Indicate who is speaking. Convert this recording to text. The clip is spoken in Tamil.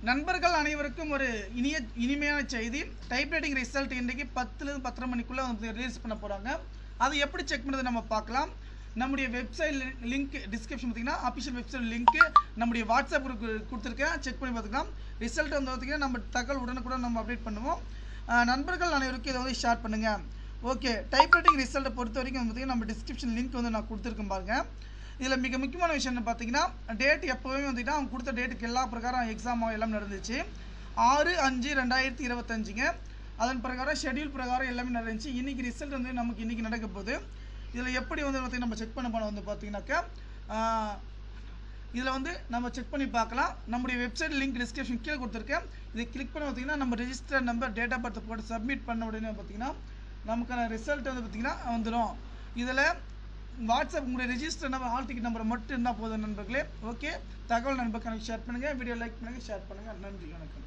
Speaker 1: நண்பர்கள் அனைவருக்கும் ஒரு இனிமையான செய்தி. டைப்ரைட்டிங் ரிசல்ட் இன்றைக்கு 10 10:30 மணிக்குள்ளே வந்து ரிலீஸ் பண்ண போகிறாங்க. அதை எப்படி செக் பண்ணுறது நம்ம பார்க்கலாம். நம்முடைய வெப்சைட் லிங்க் டிஸ்கிரிப்ஷன் பார்த்தீங்கன்னா அஃபிஷியல் வெப்சைட் லிங்க்கு நம்முடைய வாட்ஸ்அப் குரூப் கொடுத்துருக்கேன். செக் பண்ணி பார்த்துக்கலாம். ரிசல்ட் வந்து பார்த்திங்கன்னா நம்ம தகவல் உடனுக்குடன் நம்ம அப்டேட் பண்ணுவோம். நண்பர்கள் அனைவருக்கும் இதை வந்து ஷேர் பண்ணுங்கள். ஓகே, டைப்ரைட்டிங் ரிசல்ட்டை பொறுத்த வரைக்கும் பார்த்திங்கன்னா நம்ம டிஸ்கிரிப்ஷன் லிங்க் வந்து நான் கொடுத்துருக்கேன் பாருங்கள். இதில் மிக முக்கியமான விஷயம் என்ன பார்த்தீங்கன்னா, டேட் எப்போவுமே வந்துட்டு அவங்க கொடுத்த டேட்டுக்கு எல்லா பிரகாரம் எக்ஸாம் எல்லாம் நடந்துச்சு. 6/5/2025ங்க. அதன் பிரகாரம் ஷெடியூல் பிரகாரம் எல்லாமே நடந்துச்சு. இன்றைக்கி ரிசல்ட் வந்து நமக்கு இன்றைக்கி நடக்க போகுது. இதில் எப்படி வந்து பார்த்திங்கன்னா நம்ம செக் பண்ண போனால் வந்து பார்த்திங்கனாக்கா இதில் வந்து நம்ம செக் பண்ணி பார்க்கலாம். நம்முடைய வெப்சைட் லிங்க் டிஸ்கிரிப்ஷன் கீழே கொடுத்துருக்கேன். இதை கிளிக் பண்ண பார்த்திங்கன்னா நம்ம register number date of birth போட்டு சப்மிட் பண்ண உடனே பார்த்திங்கன்னா நமக்கான ரிசல்ட் வந்து பார்த்திங்கன்னா வந்துடும். இதில் வாட்ஸ்அப் உங்களுடைய register number hall ticket number மட்டும் இருந்தால் போதும் நண்பர்களே. ஓகே, தகவல் நண்பர்களுக்கு ஷேர் பண்ணுங்கள். வீடியோ லைக் பண்ணுங்கள், ஷேர் பண்ணுங்கள். நன்றி, வணக்கம்.